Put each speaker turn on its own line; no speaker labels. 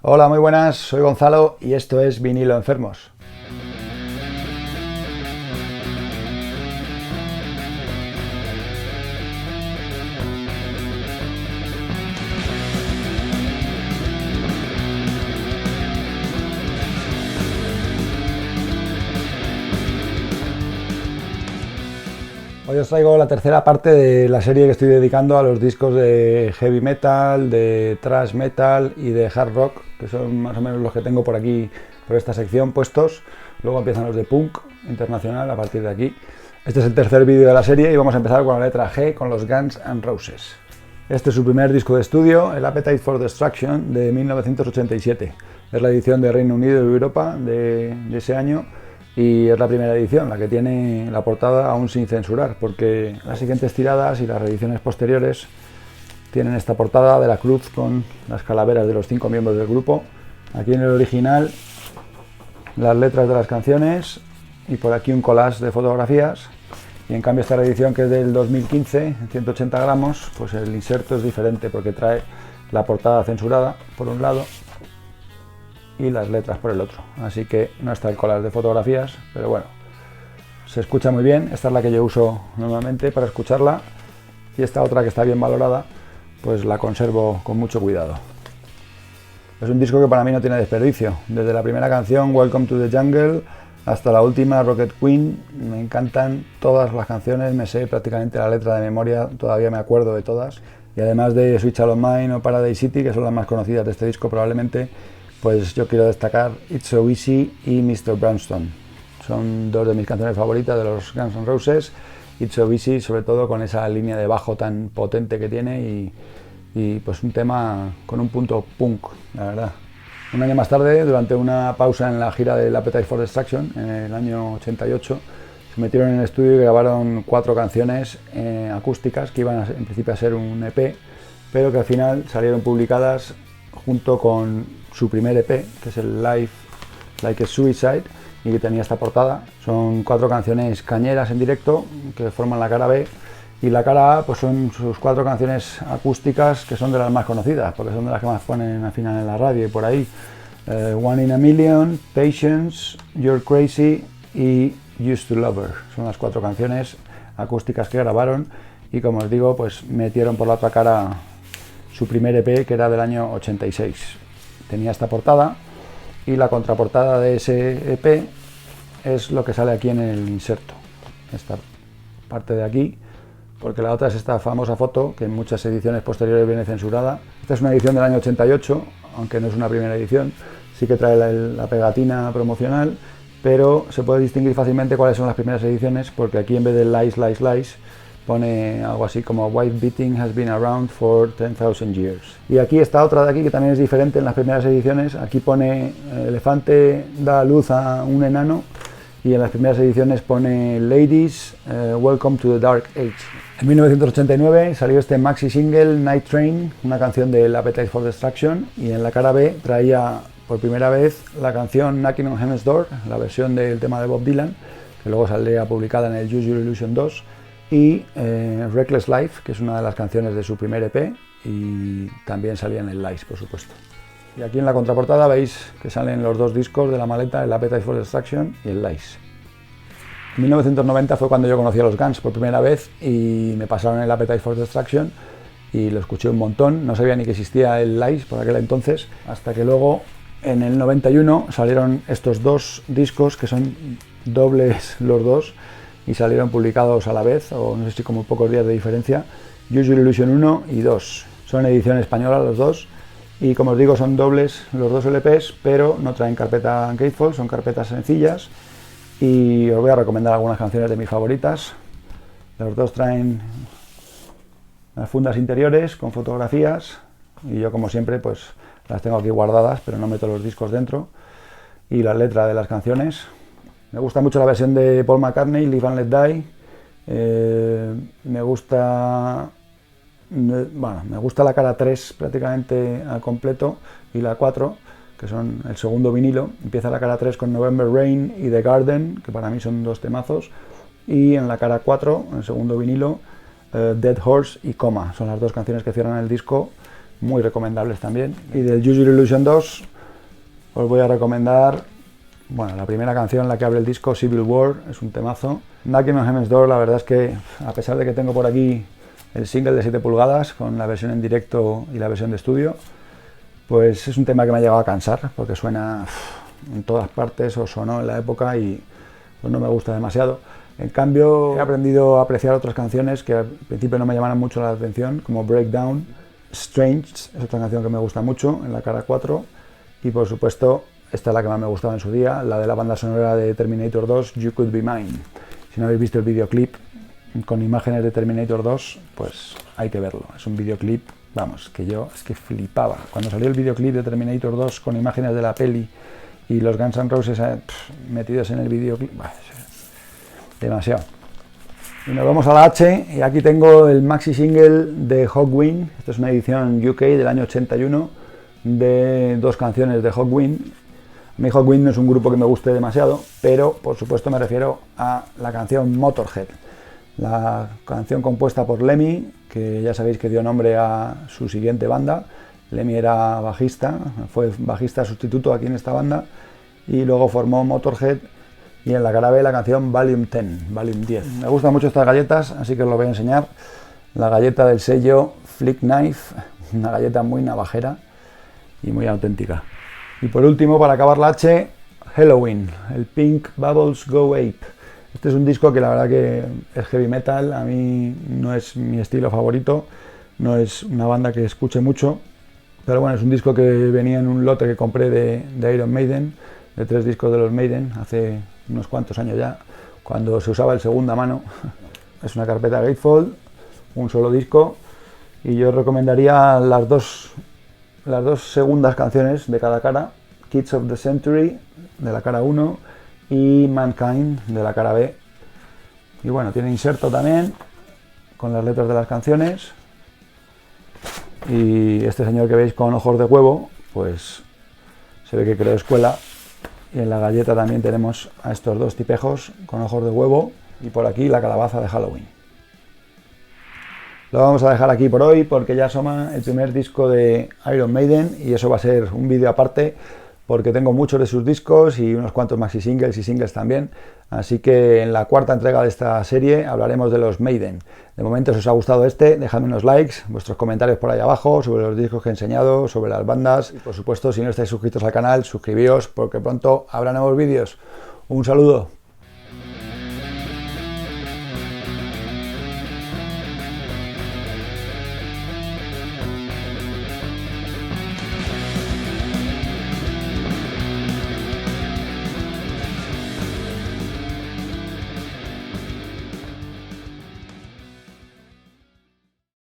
Hola, muy buenas, soy Gonzalo y esto es Vinilo Enfermos. Hoy os traigo la tercera parte de la serie que estoy dedicando a los discos de heavy metal, de thrash metal y de hard rock, que son más o menos los que tengo por aquí, por esta sección puestos. Luego empiezan los de punk internacional a partir de aquí. Este es el tercer vídeo de la serie y vamos a empezar con la letra G, con los Guns N' Roses. Este es su primer disco de estudio, el Appetite for Destruction, de 1987. Es la edición de Reino Unido y Europa de ese año. Y es la primera edición, la que tiene la portada aún sin censurar, porque las siguientes tiradas y las reediciones posteriores tienen esta portada de la cruz con las calaveras de los 5 miembros del grupo. Aquí en el original las letras de las canciones y por aquí un collage de fotografías. Y en cambio esta reedición, que es del 2015, en 180 gramos, pues el inserto es diferente porque trae la portada censurada por un lado y las letras por el otro, así que no está el collage de fotografías, pero bueno, se escucha muy bien. Esta es la que yo uso normalmente para escucharla y esta otra, que está bien valorada, pues la conservo con mucho cuidado. Es un disco que para mí no tiene desperdicio, desde la primera canción Welcome to the Jungle hasta la última Rocket Queen. Me encantan todas las canciones, me sé prácticamente la letra de memoria, todavía me acuerdo de todas, y además de Sweet Child O' Mine o Paradise City, que son las más conocidas de este disco probablemente, pues yo quiero destacar It's So Easy y Mr. Brownstone. Son dos de mis canciones favoritas de los Guns N' Roses. It's So Easy, sobre todo con esa línea de bajo tan potente que tiene y pues un tema con un punto punk, la verdad. Un año más tarde, durante una pausa en la gira del Appetite for Destruction, en el año 88, se metieron en el estudio y grabaron 4 canciones acústicas que iban en principio a ser un EP, pero que al final salieron publicadas junto con su primer EP, que es el Life Like a Suicide, y que tenía esta portada. Son 4 canciones cañeras en directo que forman la cara B, y la cara A pues son sus 4 canciones acústicas, que son de las más conocidas porque son de las que más ponen al final en la radio y por ahí. One in a Million, Patience, You're Crazy y Used to Love Her son las 4 canciones acústicas que grabaron, y como os digo, pues metieron por la otra cara su primer EP, que era del año 86. Tenía esta portada, y la contraportada de ese EP es lo que sale aquí en el inserto, esta parte de aquí, porque la otra es esta famosa foto que en muchas ediciones posteriores viene censurada. Esta es una edición del año 88, aunque no es una primera edición, sí que trae la pegatina promocional, pero se puede distinguir fácilmente cuáles son las primeras ediciones, porque aquí en vez de Lies, Lies, Lies pone algo así como Wife Beating has been around for 10,000 years. Y aquí está otra de aquí que también es diferente en las primeras ediciones. Aquí pone elefante da a luz a un enano, y en las primeras ediciones pone Ladies, Welcome to the Dark Age. En 1989 salió este maxi single Night Train, una canción del Appetite for Destruction, y en la cara B traía por primera vez la canción Knocking on Heaven's Door, la versión del tema de Bob Dylan, que luego saldría publicada en el Use Your Illusion 2, y Reckless Life, que es una de las canciones de su primer EP, y también salía en el Lies, por supuesto. Y aquí en la contraportada veis que salen los 2 discos de la maleta, el Appetite for Destruction y el Lies. En 1990 fue cuando yo conocí a los Guns por primera vez y me pasaron el Appetite for Destruction y lo escuché un montón. No sabía ni que existía el Lies por aquel entonces, hasta que luego en el 91 salieron estos 2 discos, que son dobles los dos, y salieron publicados a la vez, o no sé si como pocos días de diferencia. Use Your Illusion 1 y 2. Son edición española los dos, y como os digo son dobles los 2 LPs, pero no traen carpeta gatefold, son carpetas sencillas, y os voy a recomendar algunas canciones de mis favoritas. Los 2 traen las fundas interiores con fotografías, y yo, como siempre, pues las tengo aquí guardadas, pero no meto los discos dentro, y la letra de las canciones. Me gusta mucho la versión de Paul McCartney, Live and Let Die. Me gusta la cara 3 prácticamente al completo, y la 4, que son el segundo vinilo. Empieza la cara 3 con November Rain y The Garden, que para mí son 2 temazos, y en la cara 4, en el segundo vinilo, Dead Horse y Coma. Son las 2 canciones que cierran el disco, muy recomendables también. Y del Use Your Illusion 2, os voy a recomendar, bueno, la primera canción, la que abre el disco, Civil War, es un temazo. Knocking on Heaven's Door, la verdad es que, a pesar de que tengo por aquí el single de 7 pulgadas, con la versión en directo y la versión de estudio, pues es un tema que me ha llegado a cansar, porque suena en todas partes, o sonó en la época, y pues no me gusta demasiado. En cambio, he aprendido a apreciar otras canciones que al principio no me llamaron mucho la atención, como Breakdown. Strange es otra canción que me gusta mucho, en la cara 4, y por supuesto, esta es la que más me gustaba en su día, la de la banda sonora de Terminator 2, You Could Be Mine. Si no habéis visto el videoclip con imágenes de Terminator 2, pues hay que verlo. Es un videoclip, vamos, que yo es que flipaba. Cuando salió el videoclip de Terminator 2 con imágenes de la peli y los Guns N' Roses metidos en el videoclip, demasiado. Y nos vamos a la H, y aquí tengo el maxi single de Hawkwind. Esta es una edición UK del año 81 de 2 canciones de Hawkwind. A mí Hawkwind no es un grupo que me guste demasiado, pero por supuesto me refiero a la canción Motorhead, la canción compuesta por Lemmy, que ya sabéis que dio nombre a su siguiente banda. Lemmy era bajista, fue bajista sustituto aquí en esta banda, y luego formó Motorhead. Y en la cara B la canción Volume 10. Me gustan mucho estas galletas, así que os lo voy a enseñar. La galleta del sello Flick Knife, una galleta muy navajera y muy auténtica. Y por último, para acabar la H, Halloween, el Pink Bubbles Go Ape. Este es un disco que la verdad que es heavy metal, a mí no es mi estilo favorito, no es una banda que escuche mucho, pero bueno, es un disco que venía en un lote que compré de Iron Maiden, de 3 discos de los Maiden, hace unos cuantos años ya, cuando se usaba el segunda mano. Es una carpeta gatefold, un solo disco, y yo recomendaría las dos segundas canciones de cada cara, Kids of the Century de la cara 1 y Mankind de la cara B. Y bueno, tiene inserto también con las letras de las canciones, y este señor que veis con ojos de huevo, pues se ve que creó escuela. Y en la galleta también tenemos a estos 2 tipejos con ojos de huevo, y por aquí la calabaza de Halloween. Lo vamos a dejar aquí por hoy, porque ya asoma el primer disco de Iron Maiden, y eso va a ser un vídeo aparte, porque tengo muchos de sus discos y unos cuantos maxi singles y singles también. Así que en la 4ª entrega de esta serie hablaremos de los Maiden. De momento, si os ha gustado dejadme unos likes, vuestros comentarios por ahí abajo sobre los discos que he enseñado, sobre las bandas, y por supuesto, si no estáis suscritos al canal, suscribíos, porque pronto habrá nuevos vídeos. Un saludo.